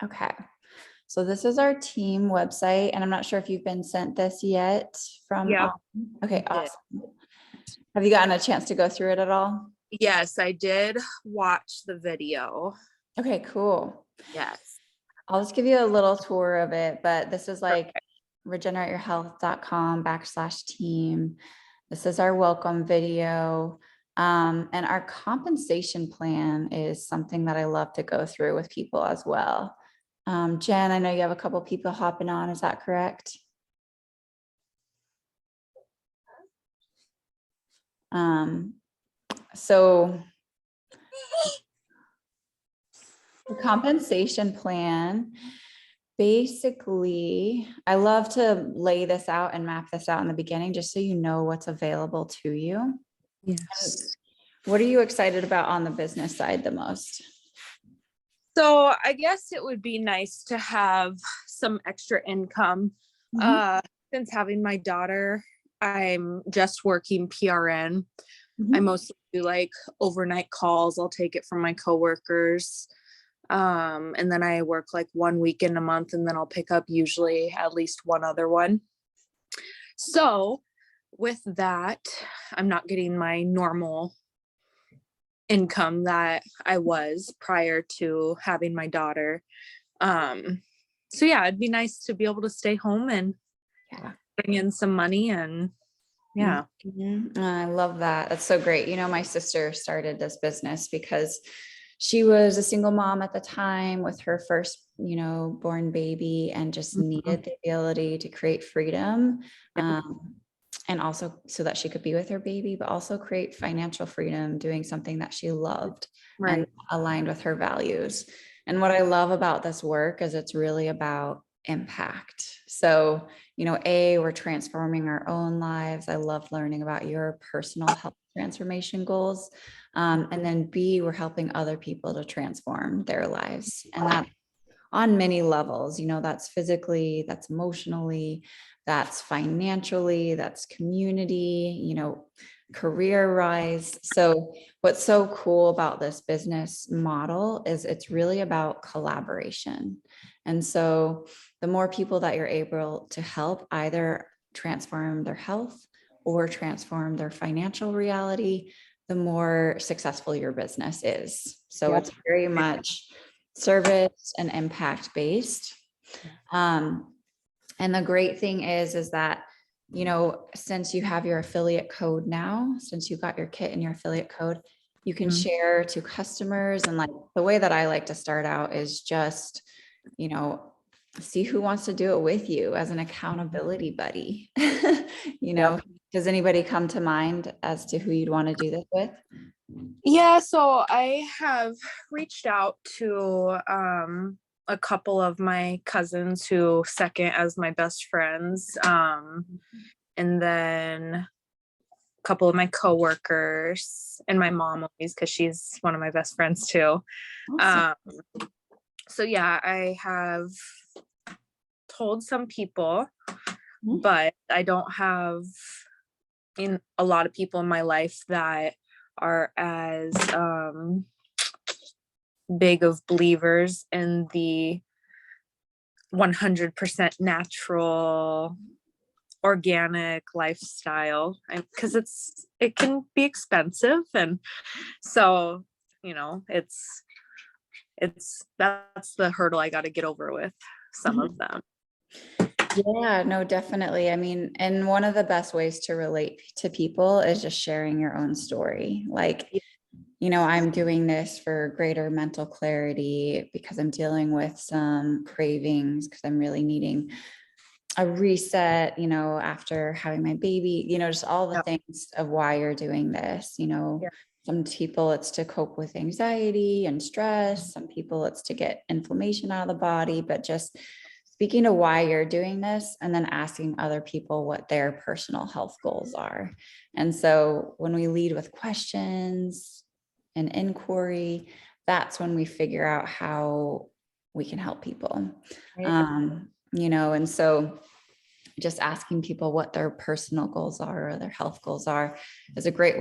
Okay. So this is our team website, and I'm not sure if you've been sent this yet from. Yep. Okay, I did. awesome. Have you gotten a chance to go through it at all? Yes, I did watch the video. Okay, cool. Yes. I'll just give you a little tour of it, but this is like Perfect. regenerateyourhealth.com/team. This is our welcome video. And our compensation plan is something that I love to go through with people as well. Jen, I know you have a couple people hopping on. Is that correct? So the compensation plan, basically, I love to lay this out and map this out in the beginning, just so you know what's available to you. Yes. What are you excited about on the business side the most? So I guess it would be nice to have some extra income. Since having my daughter, I'm just working PRN. I mostly do like overnight calls. I'll take it from my coworkers. And then I work like 1 weekend a month, and then I'll pick up usually at least one other one. So with that, I'm not getting my normal income that I was prior to having my daughter. So yeah, it'd be nice to be able to stay home and bring in some money, and yeah. I love that. That's so great. You know, my sister started this business because she was a single mom at the time with her first, born baby, and just needed the ability to create freedom. And also so that she could be with her baby, but also create financial freedom doing something that she loved and aligned with her values. And what I love about this work is it's really about impact. So, we're transforming our own lives. I love learning about your personal health transformation goals. And then B, we're helping other people to transform their lives. And that on many levels, that's physically, that's emotionally, that's financially, that's community, career rise. So what's so cool about this business model is it's really about collaboration. And so the more people that you're able to help either transform their health or transform their financial reality, the more successful your business is. So it's very much service and impact based. And the great thing is that, since you have your affiliate code now, since you got your kit and your affiliate code, you can share to customers. And like the way that I like to start out is just, see who wants to do it with you as an accountability buddy. Does anybody come to mind as to who you'd want to do this with? Yeah, so I have reached out to a couple of my cousins who second as my best friends, and then a couple of my coworkers, and my mom always, because she's one of my best friends too. Awesome. So yeah, I have told some people, but I don't have a lot of people in my life that are as big of believers in the 100% natural organic lifestyle, because it can be expensive, and so that's the hurdle I got to get over with some of them. Yeah, no, definitely. I mean, and one of the best ways to relate to people is just sharing your own story. Like, I'm doing this for greater mental clarity because I'm dealing with some cravings, because I'm really needing a reset, after having my baby, just all the things of why you're doing this. Some people it's to cope with anxiety and stress. Some people it's to get inflammation out of the body, but just speaking to why you're doing this and then asking other people what their personal health goals are. And so when we lead with questions and inquiry, that's when we figure out how we can help people. And so just asking people what their personal goals are or their health goals are is a great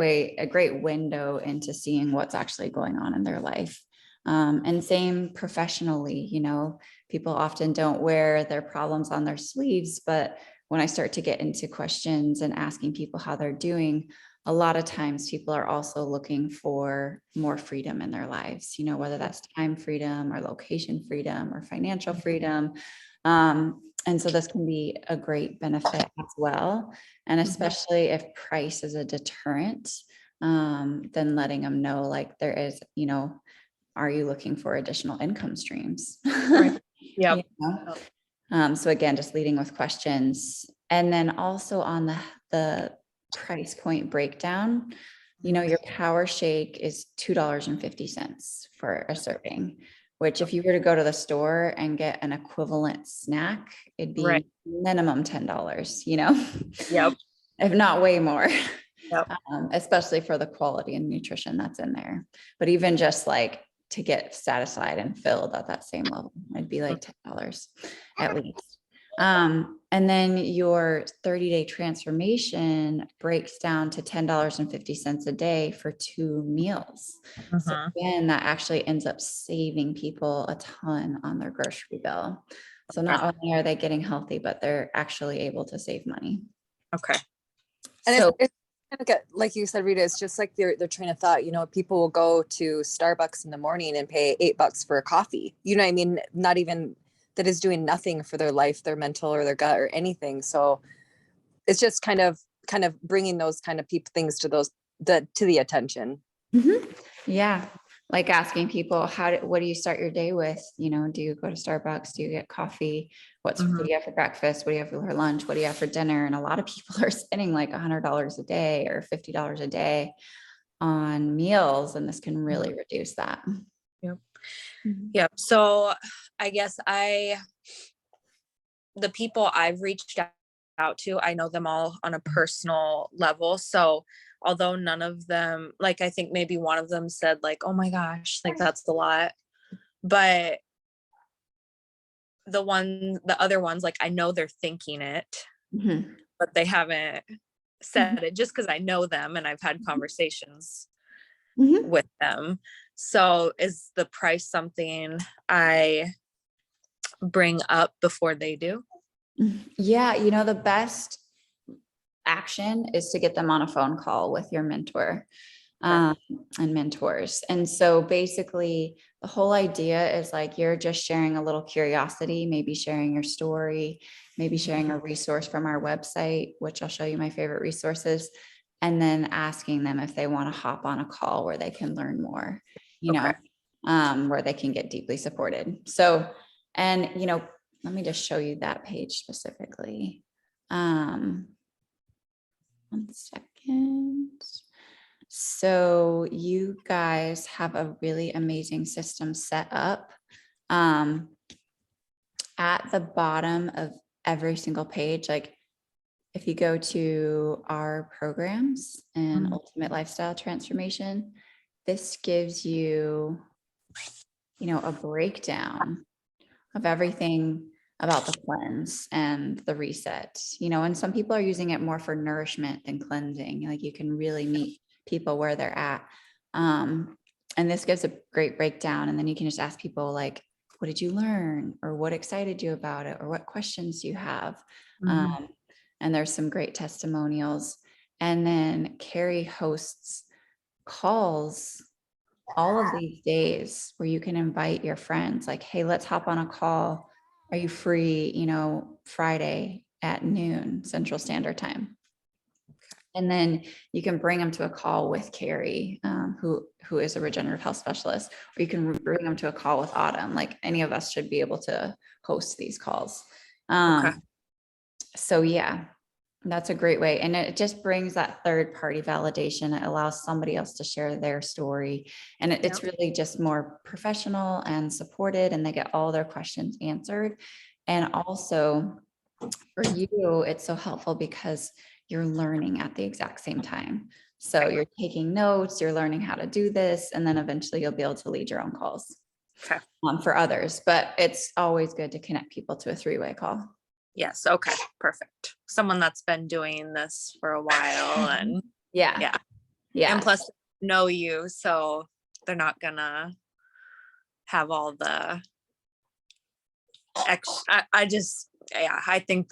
window into seeing what's actually going on in their life. And same professionally, you know, people often don't wear their problems on their sleeves, but when I start to get into questions and asking people how they're doing, a lot of times people are also looking for more freedom in their lives, you know, whether that's time freedom or location freedom or financial freedom. And so this can be a great benefit as well. And especially if price is a deterrent, then letting them know like there is, you know, are you looking for additional income streams? Right. Yep. You know? So again, just leading with questions. And then also on the price point breakdown, you know, your power shake is $2.50 for a serving, which if you were to go to the store and get an equivalent snack, it'd Right. be minimum $10, you know, Yep. if not way more. Yep. Especially for the quality and nutrition that's in there. But even just like to get satisfied and filled at that same level, it'd be like $10 at least. And then your 30-day transformation breaks down to $10.50 a day for 2 meals. So again, that actually ends up saving people a ton on their grocery bill. So not only are they getting healthy, but they're actually able to save money. Okay. And So it's kind of like you said, Rita, it's just like their train of thought. You know, people will go to Starbucks in the morning and pay $8 for a coffee. You know what I mean? Not even that is doing nothing for their life, their mental or their gut or anything. So it's just kind of bringing those kind of things to the attention. yeah, like asking people, what do you start your day with? You know, do you go to Starbucks? Do you get coffee? What do you have for breakfast? What do you have for lunch? What do you have for dinner? And a lot of people are spending like $100 a day or $50 a day on meals, and this can really reduce that. Yep. Yep. So I guess the people I've reached out to, I know them all on a personal level. So although none of them, like, I think maybe one of them said like, oh my gosh, like that's a lot. But the other ones, like, I know they're thinking it, but they haven't said it just because I know them and I've had conversations with them. So is the price something I bring up before they do? Yeah, you know, the best action is to get them on a phone call with your mentor and mentors. And so basically the whole idea is like, you're just sharing a little curiosity, maybe sharing your story, maybe sharing a resource from our website, which I'll show you my favorite resources, and then asking them if they want to hop on a call where they can learn more, you know, where they can get deeply supported. So, and, you know, let me just show you that page specifically. 1 second. So you guys have a really amazing system set up. At the bottom of every single page, like if you go to our programs and ultimate lifestyle transformation, this gives you, you know, a breakdown of everything about the cleanse and the reset, you know, and some people are using it more for nourishment than cleansing. Like you can really meet people where they're at. And this gives a great breakdown. And then you can just ask people like, what did you learn? Or what excited you about it? Or what questions do you have? And there's some great testimonials. And then Carrie hosts calls all of these days where you can invite your friends like, hey, let's hop on a call. Are you free, you know, Friday at noon Central Standard Time? And then you can bring them to a call with Carrie, who is a regenerative health specialist, or you can bring them to a call with Autumn. Like any of us should be able to host these calls. So yeah, that's a great way. And it just brings that third party validation. It allows somebody else to share their story. And it's really just more professional and supported, and they get all their questions answered. And also for you, it's so helpful because you're learning at the exact same time. So you're taking notes, you're learning how to do this, and then eventually you'll be able to lead your own calls for others. But it's always good to connect people to a 3-way call. Yes. Okay. Perfect. Someone that's been doing this for a while and yeah. And plus know you, so they're not gonna have all the I think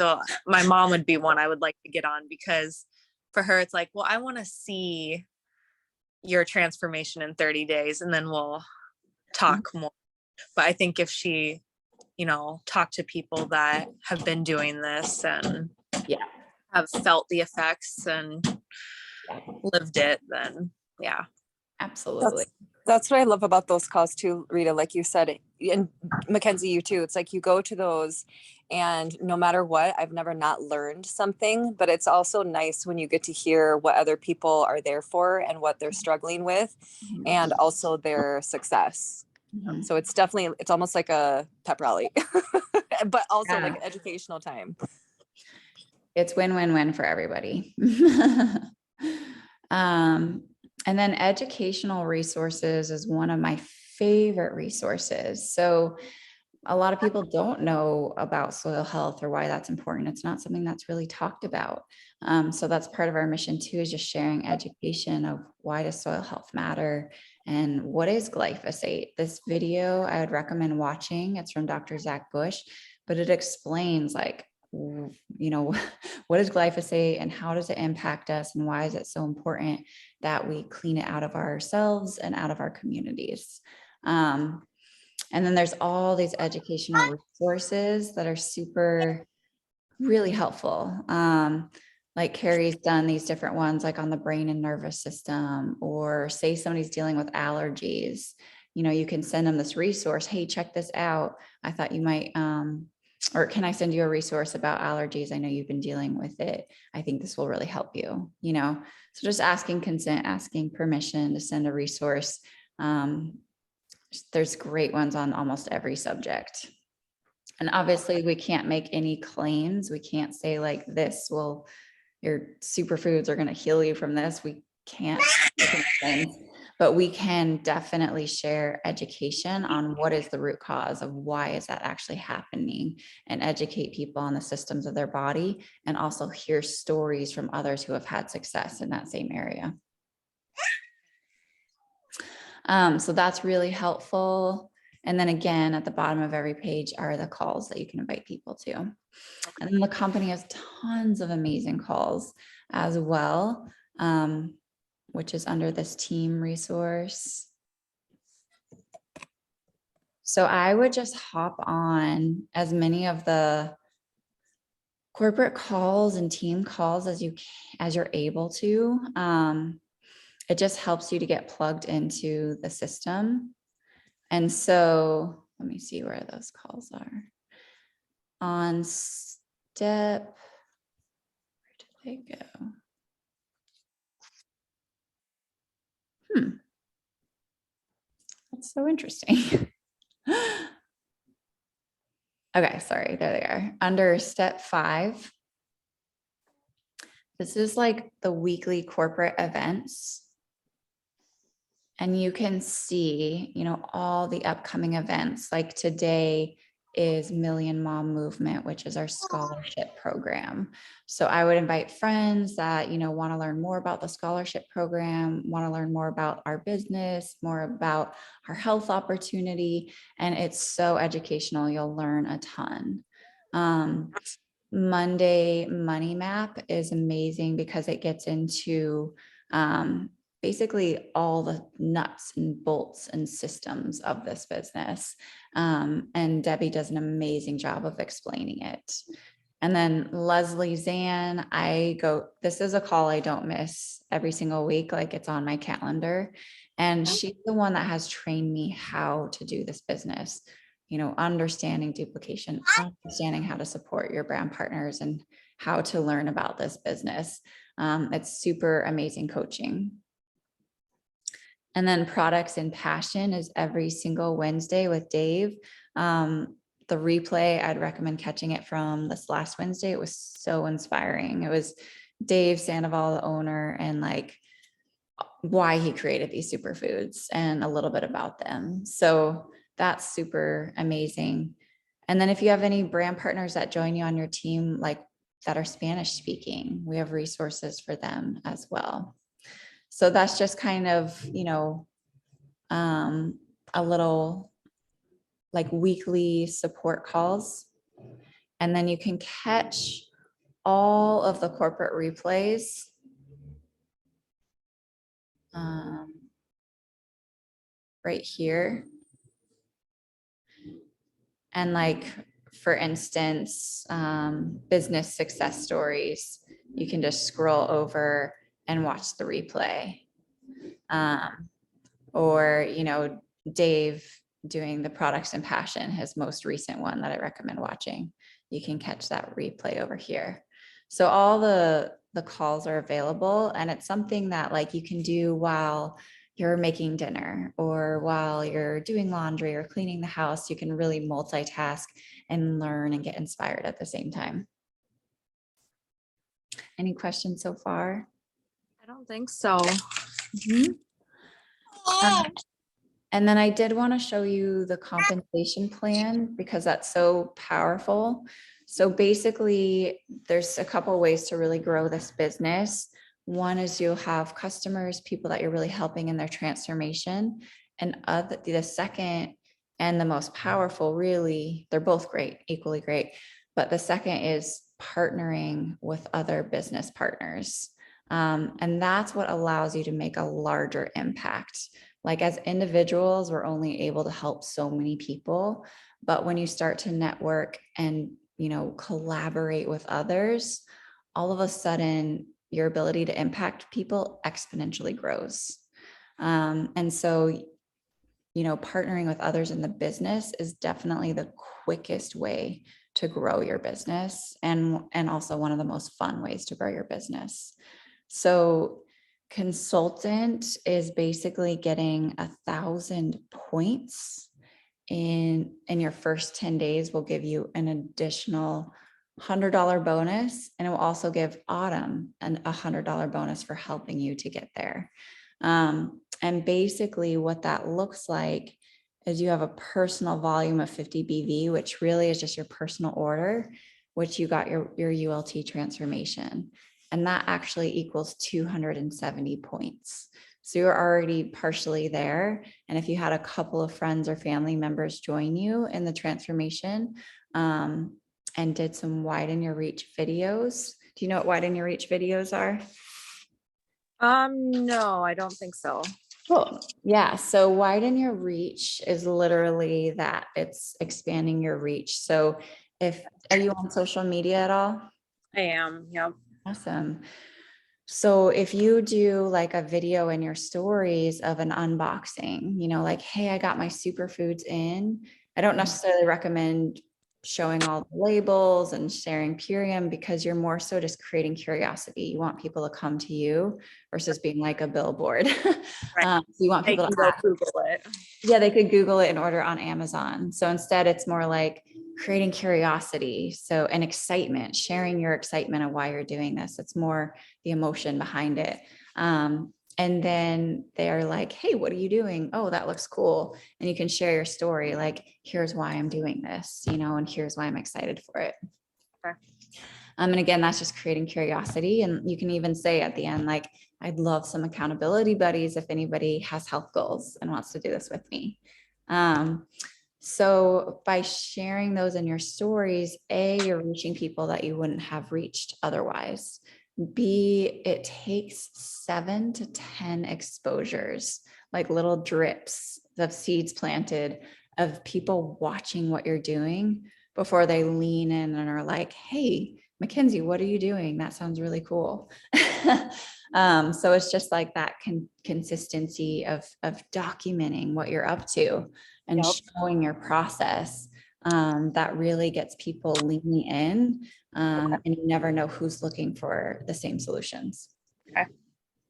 my mom would be one I would like to get on, because for her, it's like, well, I want to see your transformation in 30 days and then we'll talk more. But I think if she, talk to people that have been doing this and have felt the effects and lived it, then Absolutely. That's what I love about those calls too, Rita. Like you said, and Mackenzie, you too. It's like you go to those, and no matter what, I've never not learned something. But it's also nice when you get to hear what other people are there for and what they're struggling with, and also their success. So it's almost like a pep rally, but also like an educational time. It's win-win-win for everybody. And then educational resources is one of my favorite resources. So a lot of people don't know about soil health or why that's important. It's not something that's really talked about. So that's part of our mission too, is just sharing education of why does soil health matter and what is glyphosate. This video I would recommend watching. It's from Dr. Zach Bush, but it explains like, what is glyphosate and how does it impact us and why is it so important that we clean it out of ourselves and out of our communities. And then there's all these educational resources that are really helpful. Like Carrie's done these different ones, like on the brain and nervous system, or say somebody's dealing with allergies, you can send them this resource. Hey, check this out. I thought you might, or can I send you a resource about allergies? I know you've been dealing with it. I think this will really help you, so just asking consent, asking permission to send a resource. There's great ones on almost every subject. And obviously we can't make any claims. We can't say like your superfoods are going to heal you from this. We can't make any claims, but we can definitely share education on what is the root cause of why is that actually happening, and educate people on the systems of their body, and also hear stories from others who have had success in that same area. So that's really helpful. And then again, at the bottom of every page are the calls that you can invite people to. And then the company has tons of amazing calls as well, which is under this team resource. So I would just hop on as many of the corporate calls and team calls as you're able to. It just helps you to get plugged into the system. And so let me see where those calls are. On step, where did they go? That's so interesting. Okay, sorry, there they are. Under step 5, this is like the weekly corporate events. And you can see, all the upcoming events. Like today is Million Mom Movement, which is our scholarship program. So I would invite friends that, want to learn more about the scholarship program, want to learn more about our business, more about our health opportunity. And it's so educational. You'll learn a ton. Monday Money Map is amazing because it gets into, basically all the nuts and bolts and systems of this business. And Debbie does an amazing job of explaining it. And then Leslie Zan, this is a call I don't miss every single week. Like it's on my calendar. And she's the one that has trained me how to do this business, understanding duplication, understanding how to support your brand partners and how to learn about this business. It's super amazing coaching. And then Products and Passion is every single Wednesday with Dave. The replay, I'd recommend catching it from this last Wednesday. It was so inspiring. It was Dave Sandoval, the owner, and like why he created these superfoods and a little bit about them. So that's super amazing. And then if you have any brand partners that join you on your team, like that are Spanish speaking, we have resources for them as well. So that's just kind of, a little like weekly support calls. And then you can catch all of the corporate replays. Right here. And like, for instance, business success stories, you can just scroll over and watch the replay. Or, you know, Dave doing the products and passion, his most recent one that I recommend watching. You can catch that replay over here. So all the calls are available, and it's something that like you can do while you're making dinner or while you're doing laundry or cleaning the house. You can really multitask and learn and get inspired at the same time. Any questions so far? I don't think so. And then I did want to show you the compensation plan because that's so powerful. So basically, there's a couple of ways to really grow this business. One is you'll have customers, people that you're really helping in their transformation. And the second and the most powerful, really, they're both great, equally great. But the second is partnering with other business partners. And that's what allows you to make a larger impact. Like as individuals, we're only able to help so many people, but when you start to network and, you know, collaborate with others, all of a sudden your ability to impact people exponentially grows. And so, you know, partnering with others in the business is definitely the quickest way to grow your business, and also one of the most fun ways to grow your business. So consultant is basically getting 1,000 points in your first 10 days. Will give you an additional $100 bonus, and it will also give Autumn a $100 bonus for helping you to get there. And basically what that looks like is you have a personal volume of 50 BV, which really is just your personal order, which you got your ULT transformation. And that actually equals 270 points. So you're already partially there. And if you had a couple of friends or family members join you in the transformation, and did some widen your reach videos. Do you know what widen your reach videos are? No, I don't think so. Cool. Yeah. So widen your reach is literally that. It's expanding your reach. So are you on social media at all? I am. Yep. Awesome. So if you do like a video in your stories of an unboxing, you know, like, hey, I got my superfoods in. I don't necessarily recommend showing all the labels and sharing Purium because you're more so just creating curiosity. You want people to come to you versus being like a billboard. Right. So you want people to go Google it. Yeah, they could Google it and order on Amazon. So instead it's more like creating curiosity. So, and excitement, sharing your excitement of why you're doing this. It's more the emotion behind it. And then they're like, hey, what are you doing? Oh, that looks cool. And you can share your story. Like, here's why I'm doing this, you know, and here's why I'm excited for it. Okay. And again, that's just creating curiosity. And you can even say at the end, like, I'd love some accountability buddies if anybody has health goals and wants to do this with me. So by sharing those in your stories, A, you're reaching people that you wouldn't have reached otherwise. B, it takes 7 to 10 exposures, like little drips of seeds planted of people watching what you're doing before they lean in and are like, hey, Mackenzie, what are you doing? That sounds really cool. So it's just like that consistency of documenting what you're up to and showing your process, that really gets people leaning in, and you never know who's looking for the same solutions. Okay.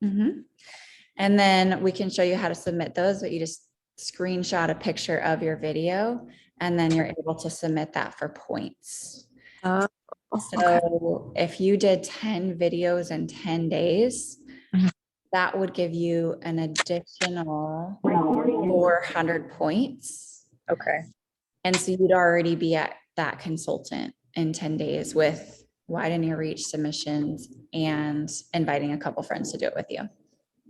And then we can show you how to submit those, but you just screenshot a picture of your video and then you're able to submit that for points. So if you did 10 videos in 10 days, that would give you an additional 400 points. Okay. And so you'd already be at that consultant in 10 days with widen your reach submissions and inviting a couple friends to do it with you.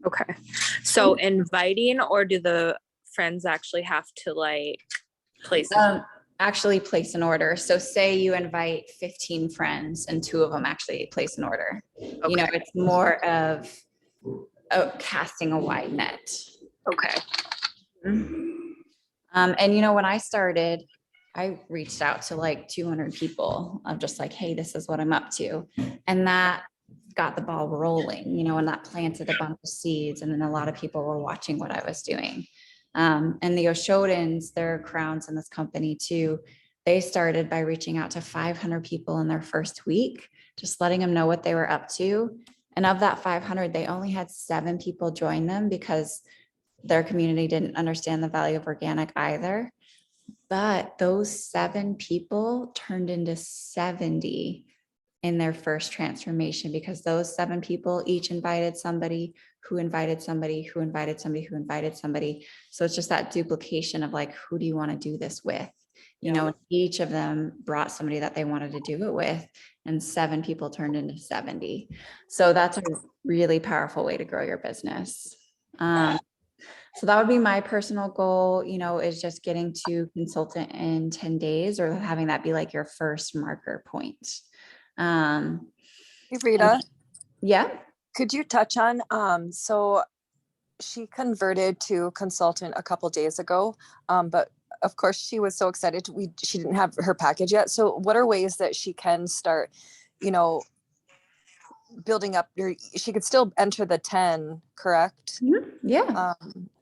Okay. So inviting, or do the friends actually have to like Place. Actually place an order. So say you invite 15 friends and 2 of them actually place an order. You know, Okay. it's more of casting a wide net. Okay. And you know, when I started, I reached out to like 200 people of just like, hey, this is what I'm up to. And that got the ball rolling, you know, and that planted a bunch of seeds. And then a lot of people were watching what I was doing. And the Oshodins, their crowns in this company too, they started by reaching out to 500 people in their first week, just letting them know what they were up to. And of that 500, they only had 7 people join them because their community didn't understand the value of organic either. But those 7 people turned into 70 in their first transformation because those 7 people each invited somebody who invited somebody who invited somebody who invited somebody. So it's just that duplication of like, who do you want to do this with? You know, each of them brought somebody that they wanted to do it with, and 7 people turned into 70. So that's a really powerful way to grow your business. So that would be my personal goal, you know, is just getting to consultant in 10 days or having that be like your first marker point. Hey, Rita, Yeah. could you touch on, so she converted to consultant a couple days ago, but of course she was so excited. She didn't have her package yet. So what are ways that she can start, you know, building up she could still enter the 10, correct? Yeah.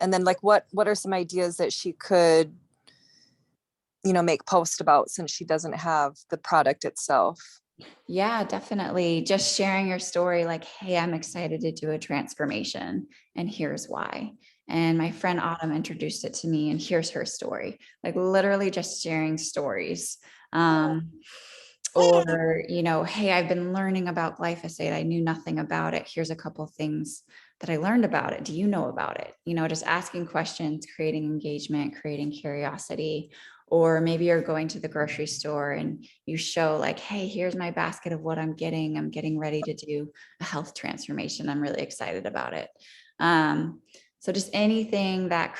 And then like, what are some ideas that she could, you know, make posts about since she doesn't have the product itself? Yeah, definitely. Just sharing your story like, hey, I'm excited to do a transformation and here's why. And my friend Autumn introduced it to me and here's her story. Like literally just sharing stories. Or, you know, hey, I've been learning about glyphosate. I knew nothing about it. Here's a couple things that I learned about it. Do you know about it? You know, just asking questions, creating engagement, creating curiosity. Or maybe you're going to the grocery store and you show like, hey, here's my basket of what I'm getting. I'm getting ready to do a health transformation. I'm really excited about it. So just anything that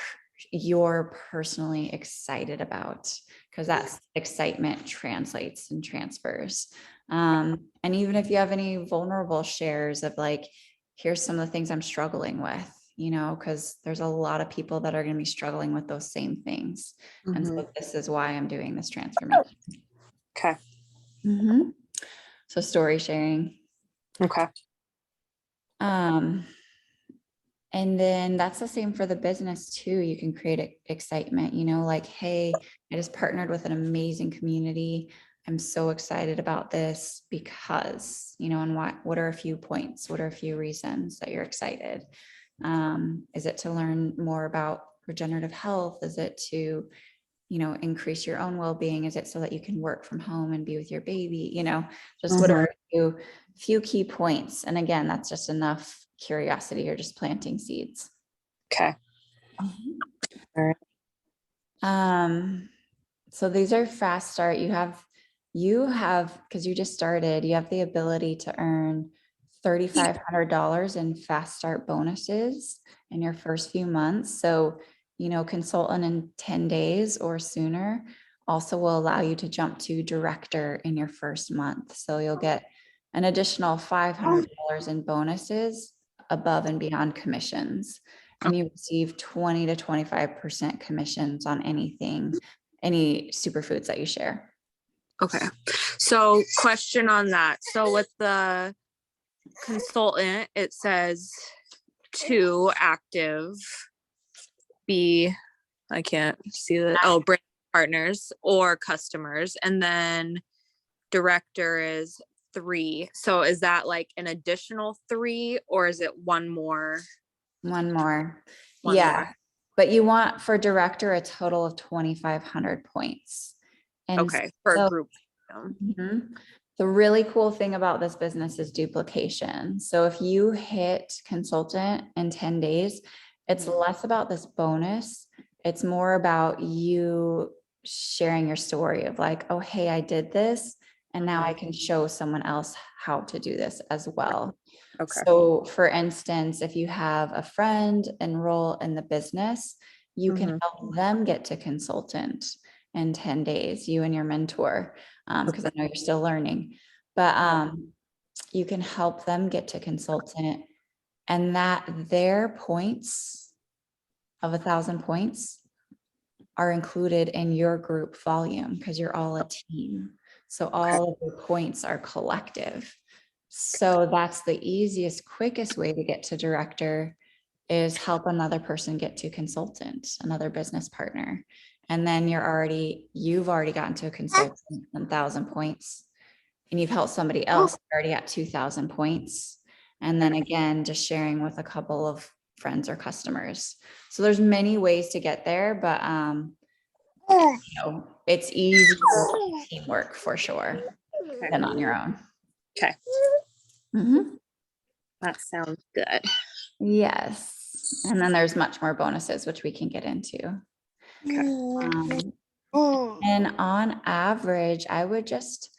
you're personally excited about, because that excitement translates and transfers. And even if you have any vulnerable shares of like, here's some of the things I'm struggling with, you know, because there's a lot of people that are going to be struggling with those same things. And so this is why I'm doing this transformation. Okay. So story sharing. Okay. And then that's the same for the business too. You can create excitement, you know, like, hey, I just partnered with an amazing community. I'm so excited about this because, you know, and what are a few points? What are a few reasons that you're excited? Is it to learn more about regenerative health? Is it to, you know, increase your own well-being? Is it so that you can work from home and be with your baby? You know, just what are a few key points? And again, that's just enough curiosity. You're just planting seeds. Okay. All right. So these are fast start. You have, because you just started, you have the ability to earn $3,500 in fast start bonuses in your first few months. So, you know, consultant in 10 days or sooner also will allow you to jump to director in your first month. So you'll get an additional $500 in bonuses above and beyond commissions. And you receive 20 to 25% commissions on anything, any superfoods that you share. Okay. So question on that. So with the consultant, it says 2 active, I can't see that. Oh, brand partners or customers. And then director is 3. So is that like an additional 3 or is it one more? One more. One Yeah. more. But you want for director a total of 2,500 points. And Okay. For a group. The really cool thing about this business is duplication. So if you hit consultant in 10 days, it's less about this bonus. It's more about you sharing your story of like, oh, hey, I did this. And now I can show someone else how to do this as well. Okay. So for instance, if you have a friend enroll in the business, you can help them get to consultant. in 10 days, you and your mentor, because I know you're still learning, but you can help them get to consultant, and that their points of 1,000 points are included in your group volume because you're all a team. So all of your points are collective. So that's the easiest, quickest way to get to director, is help another person get to consultant, another business partner. And then you've already gotten to a consultant 1,000 points, and you've helped somebody else already at 2,000 points. And then again, just sharing with a couple of friends or customers. So there's many ways to get there, but it's easy teamwork for sure than on your own. Okay. Mhm. That sounds good. Yes. And then there's much more bonuses, which we can get into. And on average, I would just,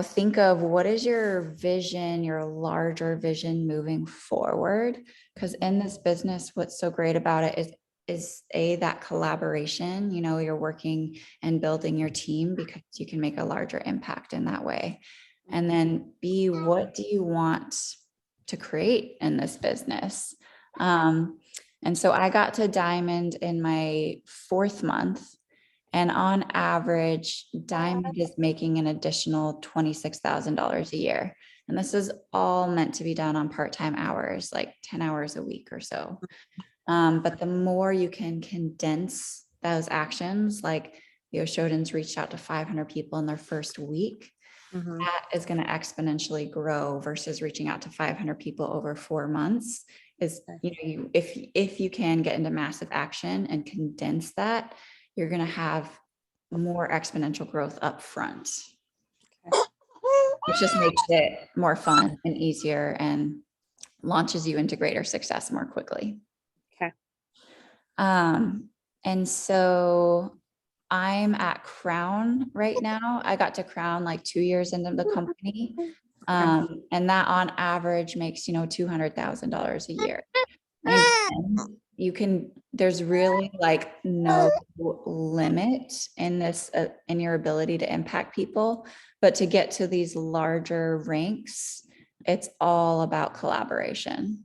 think of what is your vision, your larger vision moving forward. Because in this business, what's so great about it is that collaboration, you're working and building your team because you can make a larger impact in that way. And then B, what do you want to create in this business? And so I got to Diamond in my 4th month. And on average, Diamond is making an additional $26,000 a year. And this is all meant to be done on part-time hours, like 10 hours a week or so. But the more you can condense those actions, like the Oshodans reached out to 500 people in their first week, that is going to exponentially grow versus reaching out to 500 people over 4 months. If you can get into massive action and condense that, you're going to have more exponential growth up front, which just makes it more fun and easier and launches you into greater success more quickly. Okay. And so I'm at Crown right now. I got to Crown like 2 years into the company. And that on average makes, $200,000 a year. And there's really like no limit in this, in your ability to impact people, but to get to these larger ranks, it's all about collaboration.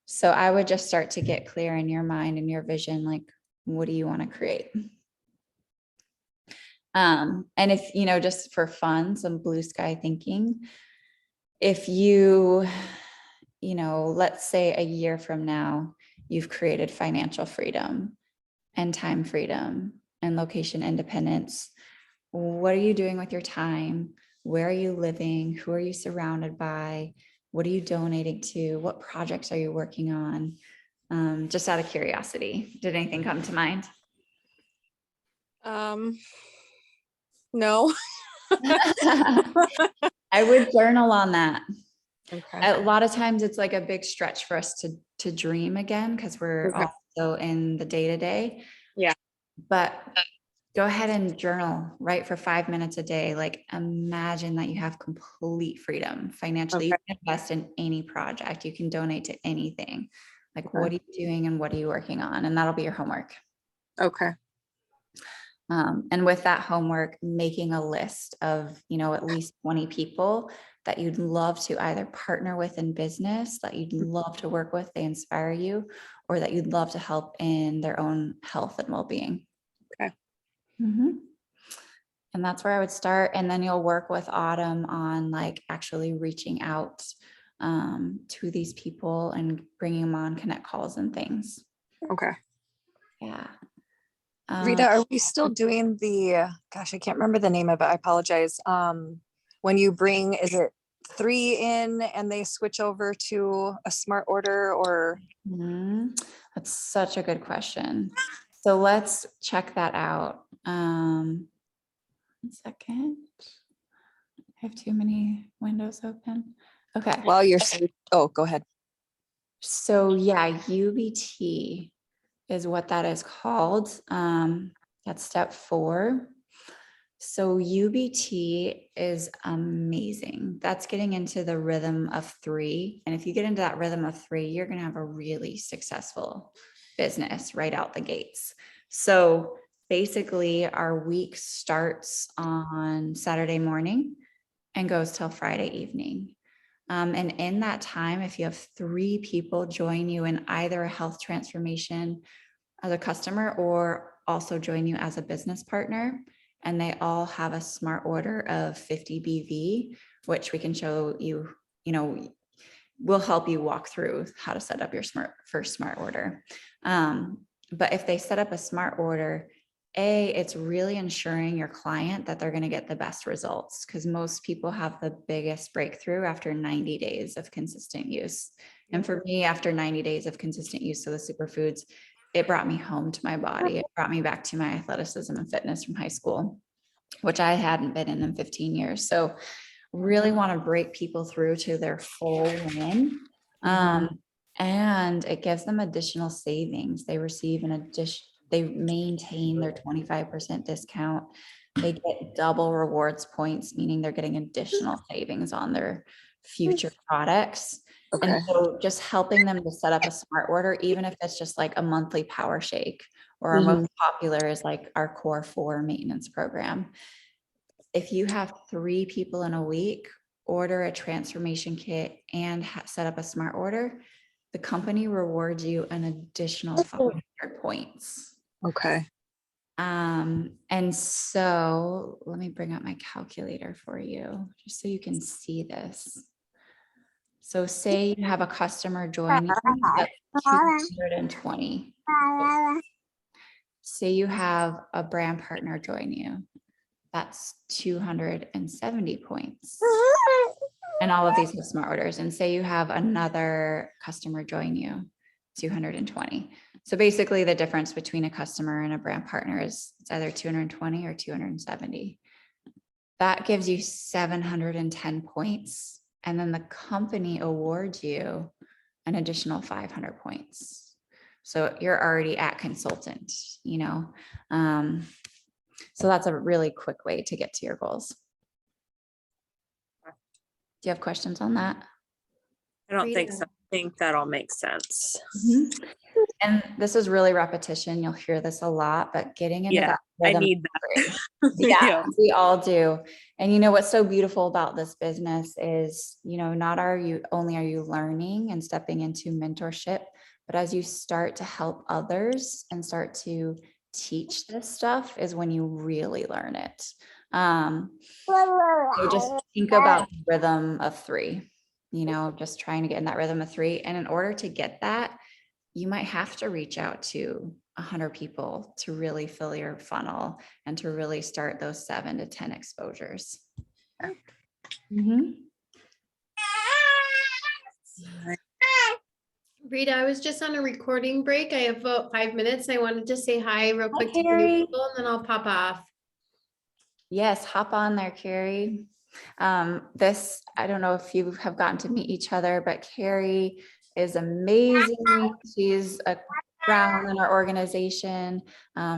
So I would just start to get clear in your mind and your vision, like, what do you want to create? And if, just for fun, some blue sky thinking, if let's say a year from now, you've created financial freedom and time freedom and location independence. What are you doing with your time? Where are you living? Who are you surrounded by? What are you donating to? What projects are you working on? Just out of curiosity, did anything come to mind? No. I would journal on that. Okay. A lot of times it's like a big stretch for us to dream again, because we're also in the day-to-day. Yeah. But go ahead and journal, write for 5 minutes a day. Like, imagine that you have complete freedom financially. You can invest in any project. You can donate to anything. Like, what are you doing and what are you working on? And that'll be your homework. Okay. And with that homework, making a list of, at least 20 people that you'd love to either partner with in business, that you'd love to work with, they inspire you, or that you'd love to help in their own health and well-being. Okay. And that's where I would start. And then you'll work with Autumn on like actually reaching out to these people and bringing them on connect calls and things. Okay. Yeah. Rita, are we still doing gosh, I can't remember the name of it. I apologize. When you bring, is it 3 in and they switch over to a smart order, or? That's such a good question. So let's check that out. 1 second. I have too many windows open. Okay. Well, go ahead. So yeah, UBT is what that is called. That's step 4. So UBT is amazing. That's getting into the rhythm of 3. And if you get into that rhythm of 3, you're going to have a really successful business right out the gates. So basically our week starts on Saturday morning and goes till Friday evening. And in that time, if you have 3 people join you in either a health transformation as a customer or also join you as a business partner, and they all have a smart order of 50 BV, which we can show you, we'll help you walk through how to set up your first smart order. But if they set up a smart order, it's really ensuring your client that they're going to get the best results, because most people have the biggest breakthrough after 90 days of consistent use. And for me, after 90 days of consistent use of the superfoods, it brought me home to my body. It brought me back to my athleticism and fitness from high school, which I hadn't been in 15 years. So really want to break people through to their full win. And it gives them additional savings. They receive they maintain their 25% discount. They get double rewards points, meaning they're getting additional savings on their future products. Okay. And so just helping them to set up a smart order, even if it's just like a monthly power shake, or our most popular is like our core 4 maintenance program. If you have 3 people in a week order a transformation kit and set up a smart order, the company rewards you an additional 500 points. Okay. And so let me bring up my calculator for you, just so you can see this. So say you have a customer join you, that's 220. Say you have a brand partner join you, that's 270 points. And all of these have smart orders. And say you have another customer join you, 220. So basically the difference between a customer and a brand partner is it's either 220 or 270. That gives you 710 points. And then the company awards you an additional 500 points. So you're already at consultant, so that's a really quick way to get to your goals. Do you have questions on that? I don't think so. I think that all makes sense. And this is really repetition. You'll hear this a lot, but getting into that rhythm. I need that. Yeah, we all do. And what's so beautiful about this business is, not only are you learning and stepping into mentorship, but as you start to help others and start to teach this stuff is when you really learn it. So just think about the rhythm of 3, just trying to get in that rhythm of 3. And in order to get that, you might have to reach out to 100 people to really fill your funnel and to really start those 7 to 10 exposures. Rita, I was just on a recording break. I have about 5 minutes. I wanted to say hi real quick to Carrie. new people, and then I'll pop off. Yes, hop on there, Carrie. I don't know if you have gotten to meet each other, but Carrie is amazing. She's a ground in our organization.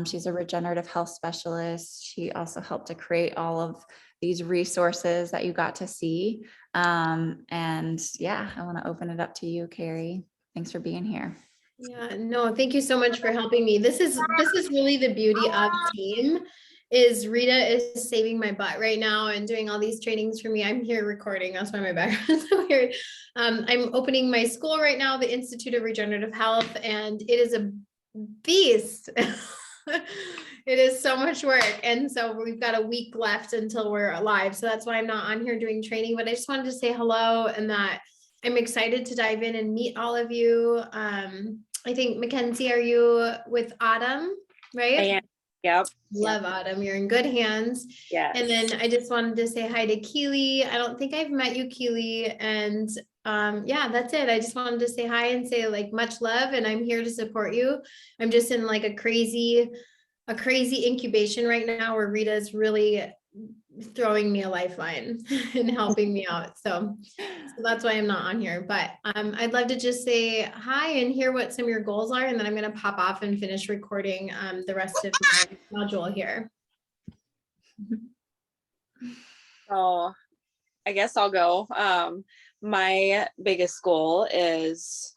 She's a regenerative health specialist. She also helped to create all of these resources that you got to see. And I want to open it up to you, Carrie. Thanks for being here. Yeah, no, thank you so much for helping me. This is really the beauty of team. Is Rita is saving my butt right now and doing all these trainings for me. I'm here recording. That's why my background's so weird. I'm opening my school right now, the Institute of Regenerative Health, and it is a beast. It is so much work. And so we've got a week left until we're live. So that's why I'm not on here doing training, but I just wanted to say hello and that I'm excited to dive in and meet all of you. I think Mackenzie, are you with Autumn, right? I am. Yep. Love Autumn. You're in good hands. Yeah. And then I just wanted to say hi to Keely. I don't think I've met you, Keely. And that's it. I just wanted to say hi and say like much love. And I'm here to support you. I'm just in like a crazy incubation right now where Rita's really throwing me a lifeline and helping me out. So that's why I'm not on here, but I'd love to just say hi and hear what some of your goals are. And then I'm going to pop off and finish recording the rest of my module here. So I guess I'll go. My biggest goal is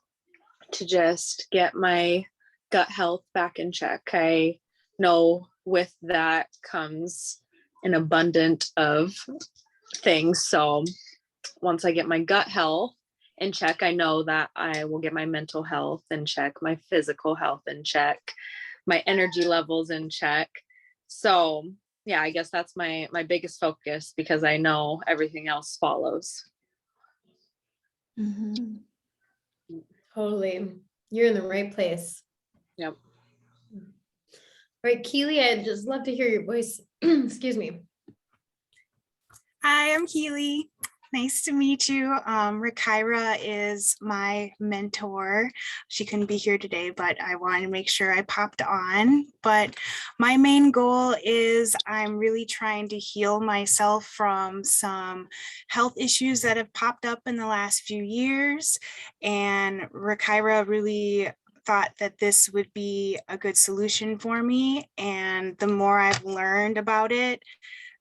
to just get my gut health back in check. I know with that comes an abundance of things. So once I get my gut health in check, I know that I will get my mental health in check, my physical health in check, my energy levels in check. So yeah, I guess that's my biggest focus, because I know everything else follows. Mm-hmm. Totally. You're in the right place. Yep. Right, Keely, I'd just love to hear your voice. Excuse me. Hi, I'm Keely. Nice to meet you. Rakaira is my mentor. She couldn't be here today, but I wanted to make sure I popped on. But my main goal is I'm really trying to heal myself from some health issues that have popped up in the last few years. And Rakaira really thought that this would be a good solution for me. And the more I've learned about it,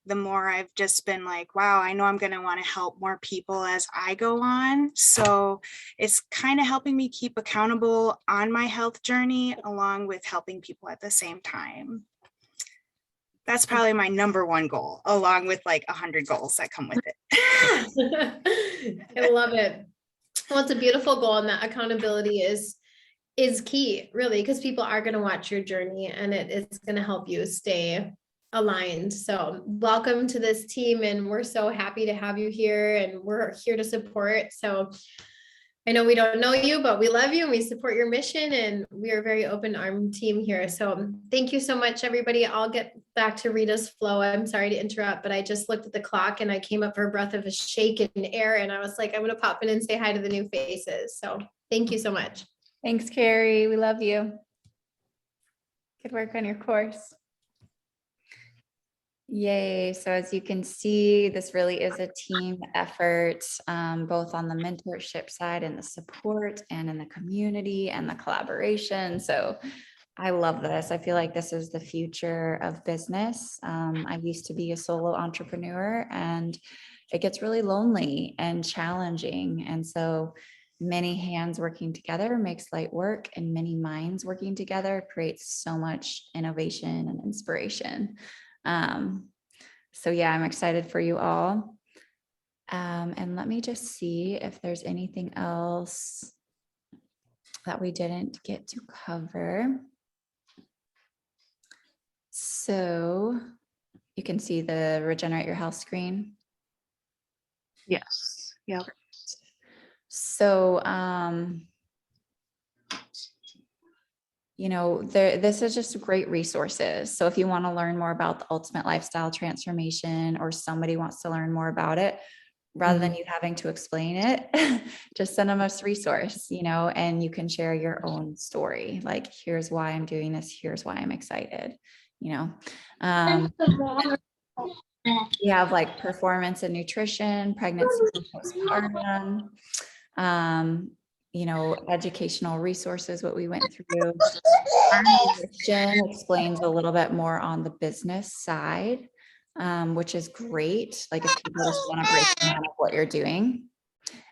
the more I've just been like, wow, I know I'm going to want to help more people as I go on. So it's kind of helping me keep accountable on my health journey, along with helping people at the same time. That's probably my number one goal, along with like 100 goals that come with it. I love it. Well, it's a beautiful goal, and that accountability is key, really, because people are going to watch your journey, and it's going to help you stay aligned. So welcome to this team, and we're so happy to have you here, and we're here to support. So I know we don't know you, but we love you and we support your mission, and we are a very open arm team here. So thank you so much, everybody. I'll get back to Rita's flow. I'm sorry to interrupt, but I just looked at the clock and I came up for a breath of a shake in air, and I was like, I'm going to pop in and say hi to the new faces. So thank you so much. Thanks, Carrie. We love you. Good work on your course. Yay. So as you can see, this really is a team effort, both on the mentorship side and the support, and in the community and the collaboration. So I love this. I feel like this is the future of business. I used to be a solo entrepreneur, and it gets really lonely and challenging. And so many hands working together makes light work, and many minds working together creates so much innovation and inspiration. So yeah, I'm excited for you all. And let me just see if there's anything else that we didn't get to cover. So you can see the Regenerate Your Health screen. Yes. Yep. So, this is just great resources. So if you want to learn more about the ultimate lifestyle transformation, or somebody wants to learn more about it, rather than you having to explain it, just send them a resource, and you can share your own story. Like, here's why I'm doing this. Here's why I'm excited. We have like performance and nutrition, pregnancy and postpartum, educational resources, what we went through. Our nutrition explains a little bit more on the business side, which is great. Like, if people just want to break down what you're doing.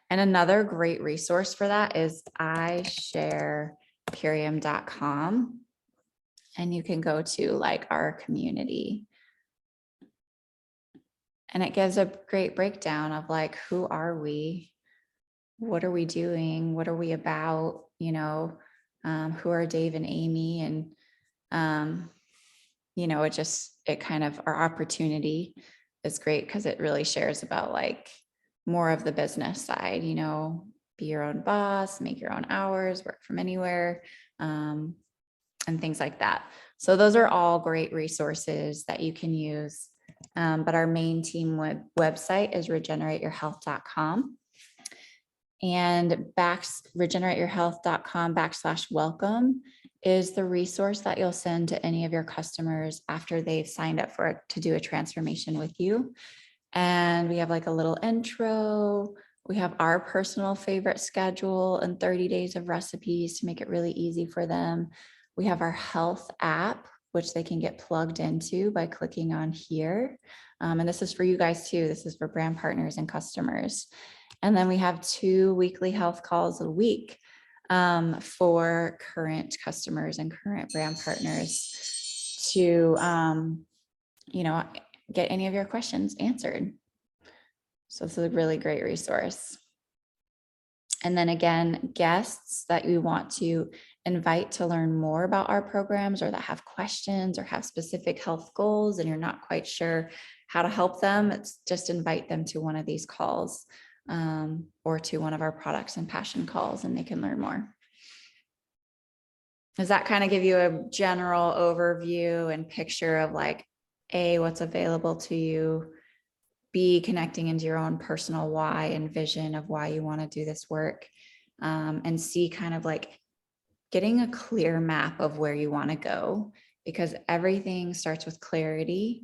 And another great resource for that is isharepurium.com. And you can go to like our community. And it gives a great breakdown of like, who are we? What are we doing? What are we about? Who are Dave and Amy? And, it kind of, our opportunity is great because it really shares about like more of the business side, be your own boss, make your own hours, work from anywhere, and things like that. So those are all great resources that you can use. But our main team website is regenerateyourhealth.com. And regenerateyourhealth.com/welcome is the resource that you'll send to any of your customers after they've signed up to do a transformation with you. And we have like a little intro. We have our personal favorite schedule and 30 days of recipes to make it really easy for them. We have our health app, which they can get plugged into by clicking on here. And this is for you guys too. This is for brand partners and customers. And then we have 2 weekly health calls a week for current customers and current brand partners to, you know, get any of your questions answered. So this is a really great resource. And then again, guests that you want to invite to learn more about our programs, or that have questions or have specific health goals and you're not quite sure how to help them, it's just invite them to one of these calls, or to one of our products and passion calls, and they can learn more. Does that kind of give you a general overview and picture of like, A, what's available to you, B, connecting into your own personal why and vision of why you want to do this work, and C, kind of like getting a clear map of where you want to go, because everything starts with clarity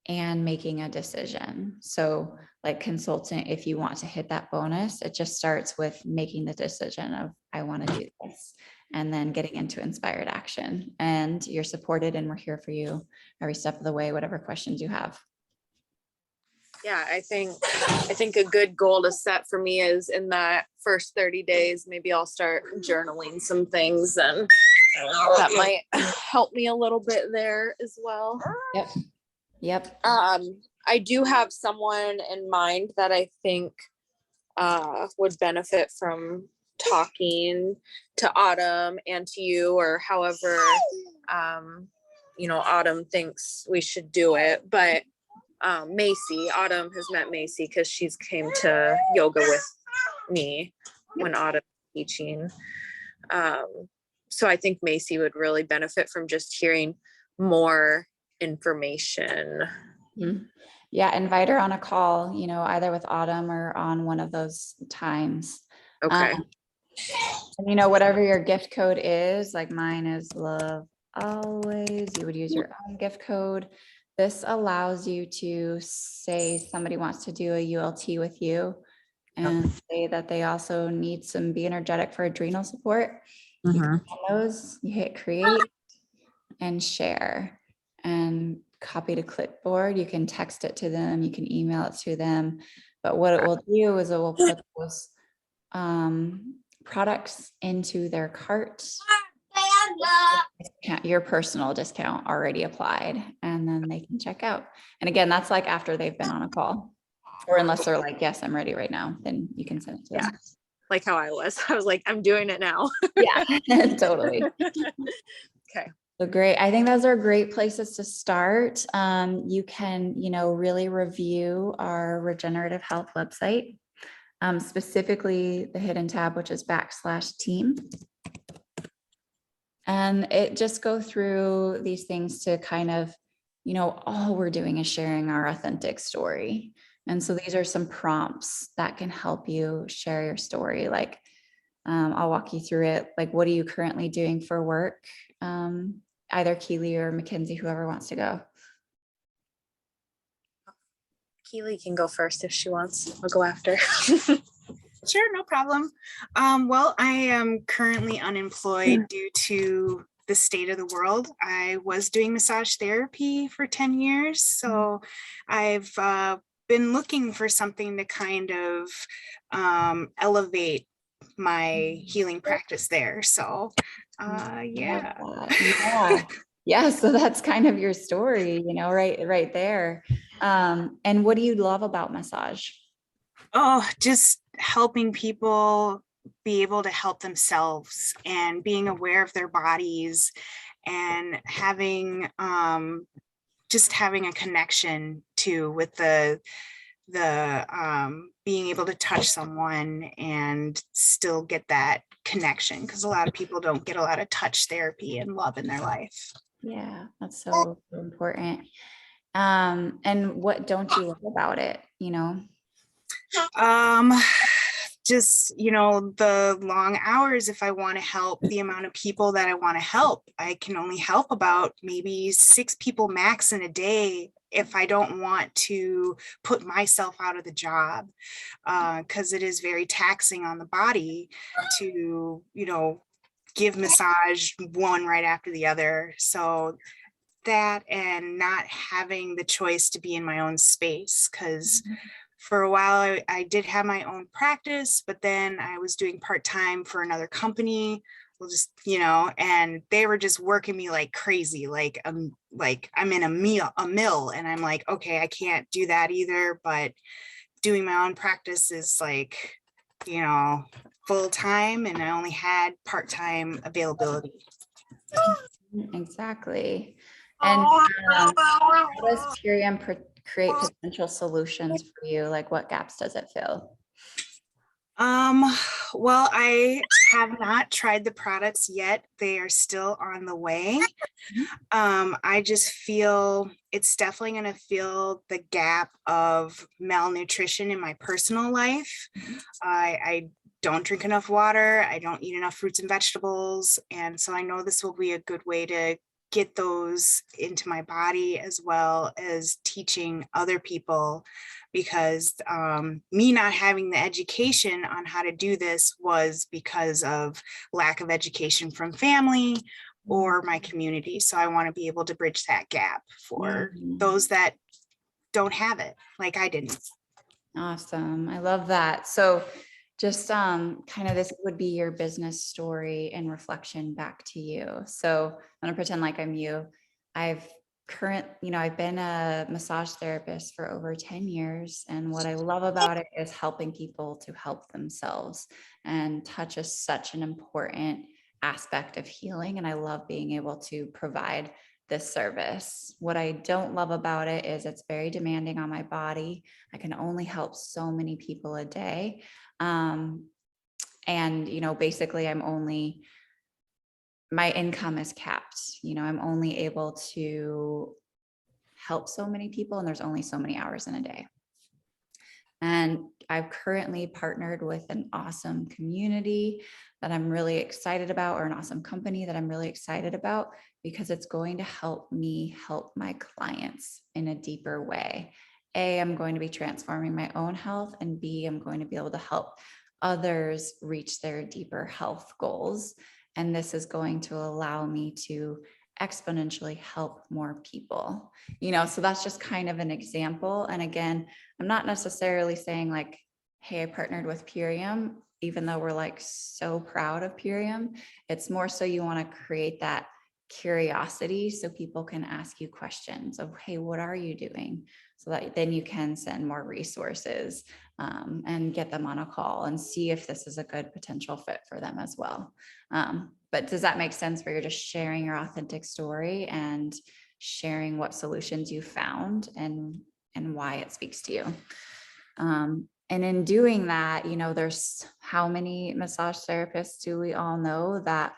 and making a decision. So like consultant, if you want to hit that bonus, it just starts with making the decision of, I want to do this, and then getting into inspired action. And you're supported, and we're here for you every step of the way, whatever questions you have. Yeah, I think a good goal to set for me is in that first 30 days, maybe I'll start journaling some things, and that might help me a little bit there as well. Yep. I do have someone in mind that I think would benefit from talking to Autumn and to you, or however Autumn thinks we should do it. But Macy, Autumn has met Macy because she's came to yoga with me when Autumn was teaching. So I think Macy would really benefit from just hearing more information. Yeah, invite her on a call, either with Autumn or on one of those times. Okay. And whatever your gift code is, like mine is love always, you would use your own gift code. This allows you to say somebody wants to do a ULT with you, and say that they also need some Be Energetic for adrenal support. You can those, you hit create and share and copy to clipboard. You can text it to them, you can email it to them. But what it will do is it will put those products into their cart. Your personal discount already applied, and then they can check out. And again, that's like after they've been on a call, or unless they're like, yes, I'm ready right now, then you can send it to them. Like how I was like, I'm doing it now. Yeah, totally. Okay. So great. I think those are great places to start. You can, really review our regenerative health website, specifically the hidden tab, which is /team. And it just go through these things to kind of, all we're doing is sharing our authentic story. And so these are some prompts that can help you share your story. Like, I'll walk you through it. Like, what are you currently doing for work? Either Keely or Mackenzie, whoever wants to go. Keely can go first if she wants. I'll go after. Sure, no problem. Well, I am currently unemployed due to the state of the world. I was doing massage therapy for 10 years, so I've been looking for something to kind of elevate my healing practice there. So Yeah, so that's kind of your story, right there. And what do you love about massage? Oh, just helping people be able to help themselves and being aware of their bodies, and having just having a connection too with the being able to touch someone and still get that connection, because a lot of people don't get a lot of touch therapy and love in their life. Yeah, that's so important. And what don't you love about it? Just, the long hours. If I want to help the amount of people that I want to help, I can only help about maybe 6 people max in a day if I don't want to put myself out of the job, because it is very taxing on the body to, give massage one right after the other. So that, and not having the choice to be in my own space, because for a while I did have my own practice, but then I was doing part-time for another company we'll just, you know, and they were just working me like crazy. Like I'm in a mill and I'm like, okay, I can't do that either. But doing my own practice is like, you know, full time, and I only had part-time availability. Exactly. And how does Purium create potential solutions for you? Like what gaps does it fill? Well, I have not tried the products yet. They are still on the way. I just feel it's definitely going to fill the gap of malnutrition in my personal life. I don't drink enough water. I don't eat enough fruits and vegetables. And so I know this will be a good way to get those into my body, as well as teaching other people, because me not having the education on how to do this was because of lack of education from family or my community. So I want to be able to bridge that gap for those that don't have it like I didn't. Awesome. I love that. So just kind of this would be your business story and reflection back to you. So I'm gonna pretend like I'm you. I've been a massage therapist for over 10 years. And what I love about it is helping people to help themselves, and touch is such an important aspect of healing. And I love being able to provide this service. What I don't love about it is it's very demanding on my body. I can only help so many people a day. And, basically my income is capped. I'm only able to help so many people, and there's only so many hours in a day. And I've currently partnered with an awesome community that I'm really excited about, or an awesome company that I'm really excited about, because it's going to help me help my clients in a deeper way. A, I'm going to be transforming my own health, and B, I'm going to be able to help others reach their deeper health goals. And this is going to allow me to exponentially help more people, so that's just kind of an example. And again, I'm not necessarily saying like, hey, I partnered with Purium, even though we're like so proud of Purium. It's more so you want to create that curiosity so people can ask you questions of, hey, what are you doing? So that then you can send more resources and get them on a call and see if this is a good potential fit for them as well. But does that make sense, where you're just sharing your authentic story and sharing what solutions you found and why it speaks to you? And in doing that, there's how many massage therapists do we all know that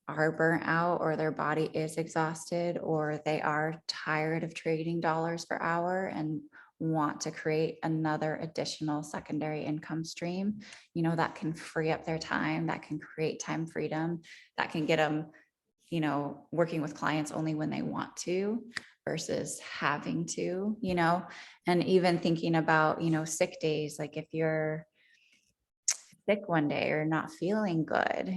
are burnt out, or their body is exhausted, or they are tired of trading dollars per hour and want to create another additional secondary income stream, that can free up their time, that can create time freedom, that can get them, working with clients only when they want to versus having to, and even thinking about, sick days. Like if you're sick one day or not feeling good,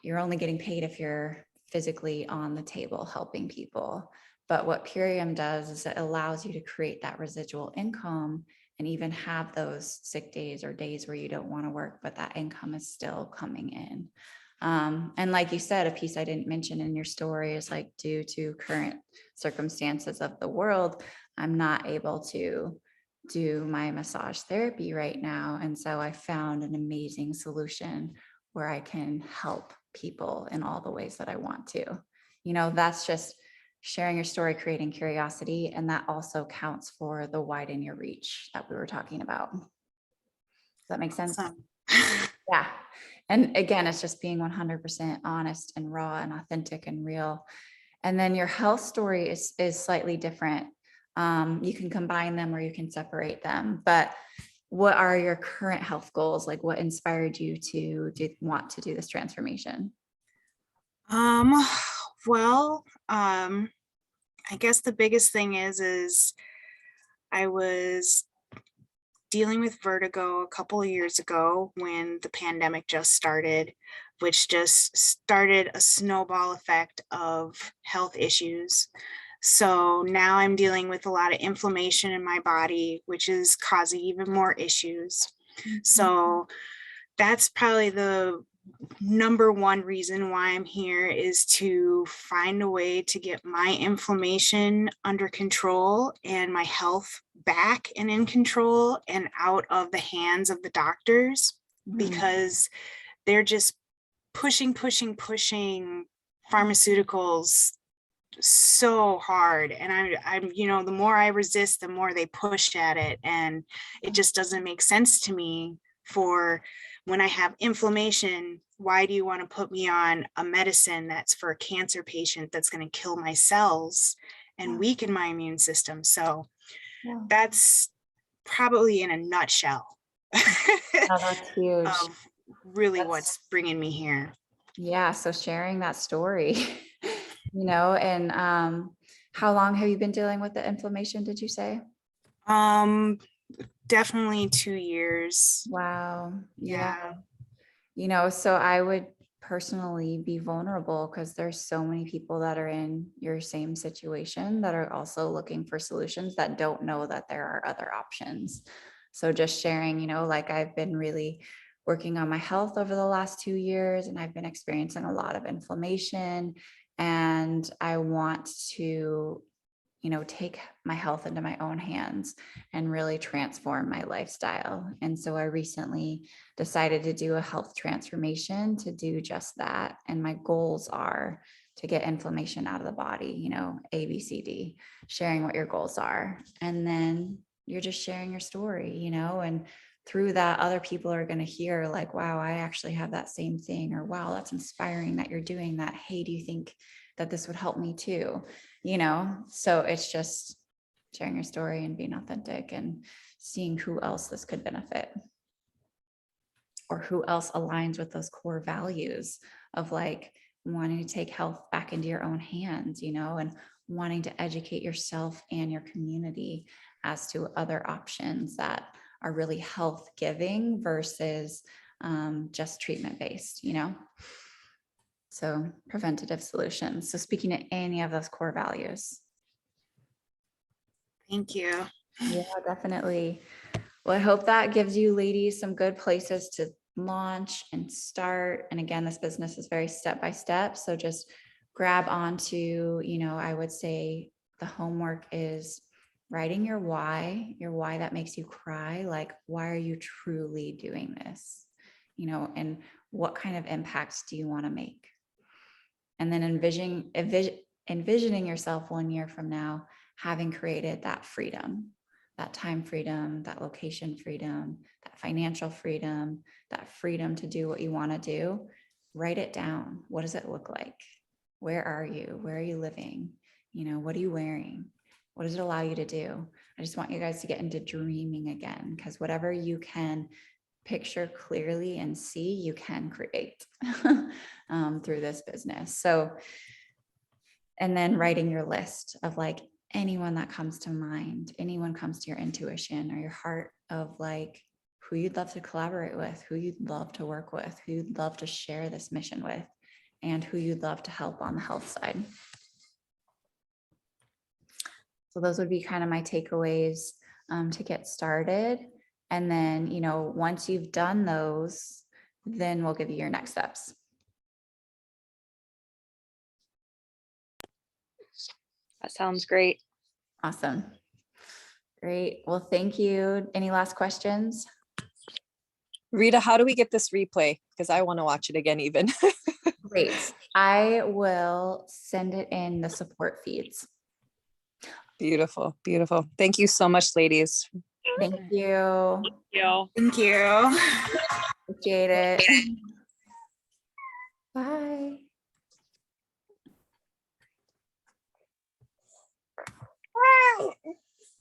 you're only getting paid if you're physically on the table helping people. But what Purium does is it allows you to create that residual income and even have those sick days or days where you don't want to work, but that income is still coming in. And like you said, a piece I didn't mention in your story is like, due to current circumstances of the world, I'm not able to do my massage therapy right now. And so I found an amazing solution where I can help people in all the ways that I want to. That's just sharing your story, creating curiosity. And that also counts for the widen your reach that we were talking about. Does that make sense? Awesome. Yeah. And again, it's just being 100% honest and raw and authentic and real. And then your health story is slightly different. You can combine them or you can separate them, but what are your current health goals? Like what inspired you to want to do this transformation? Well, I guess the biggest thing is I was dealing with vertigo a couple of years ago when the pandemic just started, which just started a snowball effect of health issues. So now I'm dealing with a lot of inflammation in my body, which is causing even more issues. So that's probably the number one reason why I'm here is to find a way to get my inflammation under control and my health back and in control and out of the hands of the doctors, because they're just pushing pharmaceuticals so hard. And I'm, the more I resist, the more they push at it. And it just doesn't make sense to me. For when I have inflammation, why do you want to put me on a medicine that's for a cancer patient that's going to kill my cells and weaken my immune system? So that's probably in a nutshell that's huge. of really what's bringing me here. Yeah. So sharing that story, and how long have you been dealing with the inflammation, did you say? Definitely 2 years. Wow. Yeah. So I would personally be vulnerable because there's so many people that are in your same situation that are also looking for solutions that don't know that there are other options. So just sharing, like I've been really working on my health over the last 2 years, and I've been experiencing a lot of inflammation, and I want to take my health into my own hands and really transform my lifestyle. And so I recently decided to do a health transformation to do just that. And my goals are to get inflammation out of the body, A, B, C, D, sharing what your goals are. And then you're just sharing your story, and through that, other people are going to hear like, wow, I actually have that same thing, or wow, that's inspiring that you're doing that. Hey, do you think that this would help me too? So it's just sharing your story and being authentic and seeing who else this could benefit, or who else aligns with those core values of like wanting to take health back into your own hands, and wanting to educate yourself and your community as to other options that are really health giving versus just treatment based, So preventative solutions. So speaking to any of those core values. Thank you. Yeah, definitely. Well, I hope that gives you ladies some good places to launch and start. And again, this business is very step by step. So just grab onto, I would say the homework is writing your why that makes you cry. Like, why are you truly doing this? And what kind of impacts do you want to make? And then envisioning yourself 1 year from now, having created that freedom, that time freedom, that location freedom, that financial freedom, that freedom to do what you want to do. Write it down. What does it look like? Where are you? Where are you living? What are you wearing? What does it allow you to do? I just want you guys to get into dreaming again, because whatever you can picture clearly and see, you can create through this business. So, and then writing your list of like anyone that comes to mind, anyone comes to your intuition or your heart of like who you'd love to collaborate with, who you'd love to work with, who you'd love to share this mission with, and who you'd love to help on the health side. So those would be kind of my takeaways to get started. And then, once you've done those, then we'll give you your next steps. That sounds great. Awesome. Great. Well, thank you. Any last questions? Rita, how do we get this replay? Because I want to watch it again even. Great. I will send it in the support feeds. Beautiful, beautiful. Thank you so much, ladies. Thank you. Thank you. Appreciate it. Bye.